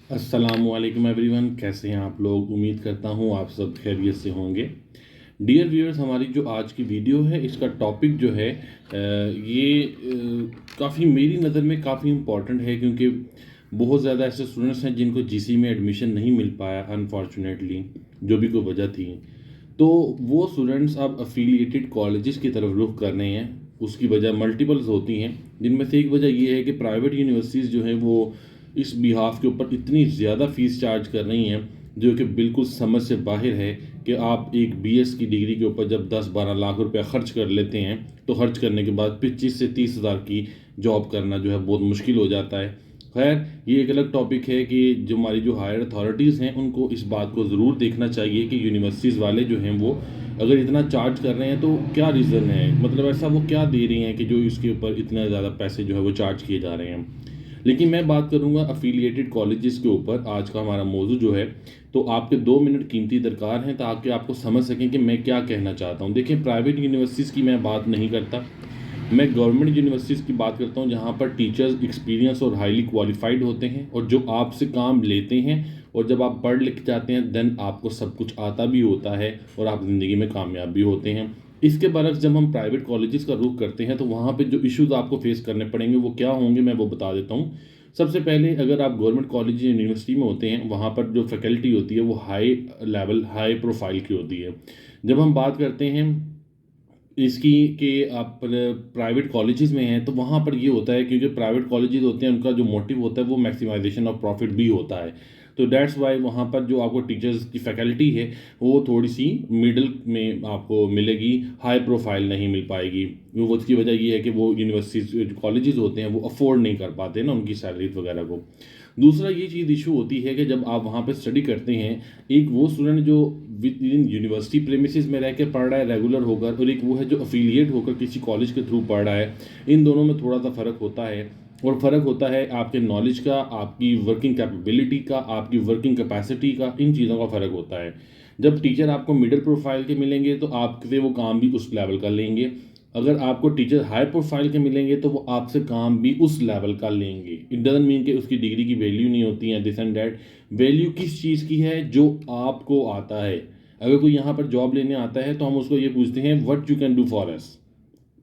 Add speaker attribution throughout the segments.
Speaker 1: अस्सलाम वालेकुम एवरीवन, कैसे हैं आप लोग। उम्मीद करता हूँ आप सब खैरियत से होंगे। डियर व्यूअर्स, हमारी जो आज की वीडियो है इसका टॉपिक जो है ये काफ़ी मेरी नज़र में काफ़ी इम्पॉर्टेंट है, क्योंकि बहुत ज़्यादा ऐसे स्टूडेंट्स हैं जिनको जीसी में एडमिशन नहीं मिल पाया अनफॉर्चुनेटली, जो भी कोई वजह थी। तो वो स्टूडेंट्स अब अफिलिएटेड कॉलेजेस की तरफ रुख कर रहे हैं। उसकी वजह मल्टीपल्स होती हैं, जिनमें से एक वजह ये है कि प्राइवेट यूनिवर्सिटीज़ जो हैं वो इस बिहाफ के ऊपर इतनी ज़्यादा फ़ीस चार्ज कर रही हैं, जो कि बिल्कुल समझ से बाहर है कि आप एक बीएस की डिग्री के ऊपर जब 10-12 लाख रुपया ख़र्च कर लेते हैं, तो खर्च करने के बाद 25 से 30 हज़ार की जॉब करना जो है बहुत मुश्किल हो जाता है। खैर, ये एक अलग टॉपिक है कि जो हमारी जो हायर अथॉरिटीज़ हैं उनको इस बात को ज़रूर देखना चाहिए कि यूनिवर्सिटीज़ वाले जो हैं वो अगर इतना चार्ज कर रहे हैं तो क्या रीज़न है, मतलब ऐसा वो क्या दे रही हैं कि जो इसके ऊपर इतना ज़्यादा पैसे जो है वो चार्ज किए जा रहे हैं। लेकिन मैं बात करूंगा अफिलिएटेड कॉलेजेस के ऊपर। आज का हमारा मौजू जो है, तो आपके 2 मिनट कीमती दरकार हैं ताकि आपको समझ सकें कि मैं क्या कहना चाहता हूं। देखिए, प्राइवेट यूनिवर्सिटीज़ की मैं बात नहीं करता, मैं गवर्नमेंट यूनिवर्सिटीज़ की बात करता हूं, जहां पर टीचर्स एक्सपीरियंस और हाईली क्वालिफाइड होते हैं और जो आपसे काम लेते हैं, और जब आप पढ़ लिख जाते हैं देन आपको सब कुछ आता भी होता है और आप ज़िंदगी में कामयाब भी होते हैं। इसके बरक्स जब हम प्राइवेट कॉलेजेस का रुख करते हैं तो वहाँ पे जो इश्यूज आपको फेस करने पड़ेंगे वो क्या होंगे, मैं वो बता देता हूँ। सबसे पहले, अगर आप गवर्नमेंट कॉलेज या यूनिवर्सिटी में होते हैं, वहाँ पर जो फैकल्टी होती है वो हाई लेवल हाई प्रोफाइल की होती है। जब हम बात करते हैं इसकी कि आप प्राइवेट कॉलेजेस में हैं, तो वहाँ पर ये होता है, क्योंकि प्राइवेट कॉलेजेस होते हैं उनका जो मोटिव होता है वो मैक्सिमाइजेशन ऑफ प्रॉफिट भी होता है। तो दैट्स वाई वहाँ पर जो आपको टीचर्स की फैकल्टी है वो थोड़ी सी मिडल में आपको मिलेगी, हाई प्रोफाइल नहीं मिल पाएगी। वो उसकी वजह ये है कि वो यूनिवर्सिटीज जो कॉलेजेस होते हैं वो अफोर्ड नहीं कर पाते ना उनकी सैलरीज वगैरह को। दूसरा ये चीज़ इशू होती है कि जब आप वहाँ पे स्टडी करते हैं, एक वो स्टूडेंट जो विद इन यूनिवर्सिटी प्रेमिसेस में रह के पढ़ रहा है रेगुलर होकर, और एक वो है जो अफिलिएट होकर किसी कॉलेज के थ्रू पढ़ रहा है। इन दोनों में थोड़ा सा फ़र्क होता है, और फ़र्क होता है आपके नॉलेज का, आपकी वर्किंग कैपेबिलिटी का, आपकी वर्किंग कैपेसिटी का, इन चीज़ों का फ़र्क होता है। जब टीचर आपको मिडिल प्रोफाइल के मिलेंगे तो आपसे वो काम भी उस लेवल का लेंगे। अगर आपको टीचर हाई प्रोफाइल के मिलेंगे तो वो आपसे काम भी उस लेवल का लेंगे। इट डजंट मीन कि उसकी डिग्री की वैल्यू नहीं होती है, दिस एंड डैट। वैल्यू किस चीज़ की है, जो आपको आता है। अगर कोई यहाँ पर जॉब लेने आता है तो हम उसको ये पूछते हैं what you can do for us.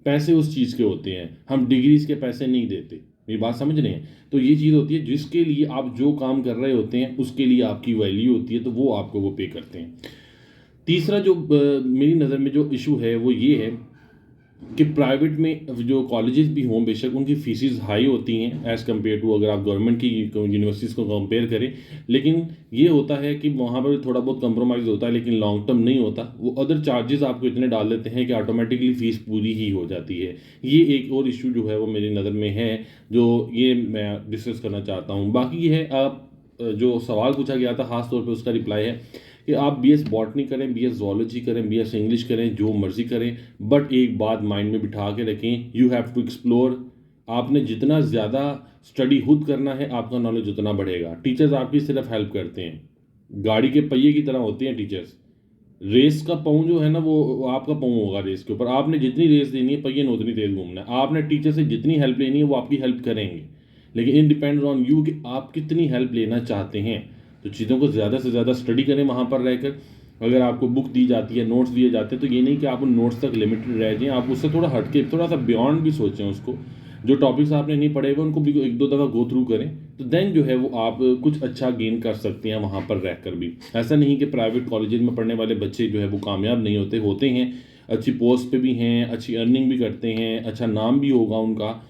Speaker 1: पैसे उस चीज़ के होते हैं, हम डिग्रीज के पैसे नहीं देते। ये बात समझ रहे हैं। तो ये चीज़ होती है, जिसके लिए आप जो काम कर रहे होते हैं उसके लिए आपकी वैल्यू होती है, तो वो आपको वो पे करते हैं। तीसरा जो मेरी नज़र में जो इशू है वो ये है कि प्राइवेट में जो कॉलेजेस भी हों, बेशक उनकी फीसिस हाई होती हैं एज़ कम्पेयर टू अगर आप गवर्नमेंट की यूनिवर्सिटीज़ को कंपेयर करें। लेकिन ये होता है कि वहाँ पर थोड़ा बहुत कंप्रोमाइज़ होता है, लेकिन लॉन्ग टर्म नहीं होता। वो अदर चार्जेस आपको इतने डाल देते हैं कि ऑटोमेटिकली फ़ीस पूरी ही हो जाती है। ये एक और इशू जो है वो मेरी नज़र में है, जो ये मैं डिस्कस करना चाहता हूँ। बाकी ये है, आप जो सवाल पूछा गया था ख़ास तौर पे उसका रिप्लाई है कि आप बीएस बॉटनी करें, बीएस ज़ूलॉजी करें, बीएस इंग्लिश करें, जो मर्ज़ी करें, बट एक बात माइंड में बिठा के रखें, यू हैव टू एक्सप्लोर। आपने जितना ज़्यादा स्टडी खुद करना है, आपका नॉलेज उतना बढ़ेगा। टीचर्स आपकी सिर्फ हेल्प करते हैं, गाड़ी के पहिए की तरह होते हैं टीचर्स। रेस का पाँव जो है ना, वो आपका पाँव होगा रेस के ऊपर। आपने जितनी रेस देनी है, पहिए ने उतनी तेज़ घूमना है। आपने टीचर से जितनी हेल्प लेनी है वो आपकी हेल्प करेंगे, लेकिन इन डिपेंड्स ऑन यू कि आप कितनी हेल्प लेना चाहते हैं। तो चीज़ों को ज़्यादा से ज़्यादा स्टडी करें वहाँ पर रहकर। अगर आपको बुक दी जाती है, नोट्स दिए जाते हैं, तो ये नहीं कि आप उन नोट्स तक लिमिटेड रह जाएं, आप उससे थोड़ा हट के थोड़ा सा बियॉन्ड भी सोचें उसको। जो टॉपिक्स आपने नहीं पढ़े हुए उनको भी एक दो दफ़ा गो थ्रू करें, तो देन जो है वो आप कुछ अच्छा गेन कर सकते हैं वहाँ पर रहकर भी। ऐसा नहीं कि प्राइवेट कॉलेजेस में पढ़ने वाले बच्चे जो है वो कामयाब नहीं होते, होते हैं, अच्छी पोस्ट पे भी हैं, अच्छी अर्निंग भी करते हैं, अच्छा नाम भी होगा उनका।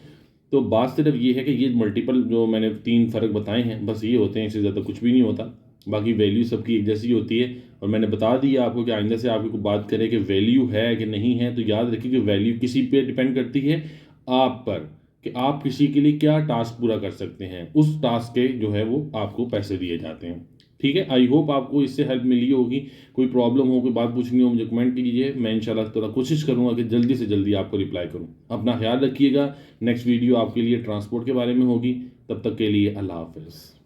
Speaker 1: तो बात सिर्फ ये है कि ये मल्टीपल जो मैंने 3 फ़र्क बताए हैं बस ये होते हैं, इससे ज़्यादा कुछ भी नहीं होता। बाकी वैल्यू सबकी एक जैसी होती है, और मैंने बता दिया आपको कि आइंदा से आपको बात करें कि वैल्यू है कि नहीं है, तो याद रखिए कि वैल्यू किसी पे डिपेंड करती है, आप पर, कि आप किसी के लिए क्या टास्क पूरा कर सकते हैं। उस टास्क के जो है वो आपको पैसे दिए जाते हैं। ठीक है, आई होप आपको इससे हेल्प मिली होगी। कोई प्रॉब्लम हो, कोई बात पूछनी हो, मुझे कमेंट कीजिए। मैं इंशाल्लाह थोड़ा कोशिश करूंगा कि जल्दी से जल्दी आपको रिप्लाई करूं। अपना ख्याल रखिएगा। नेक्स्ट वीडियो आपके लिए ट्रांसपोर्ट के बारे में होगी। तब तक के लिए अल्लाह हाफ़िज़।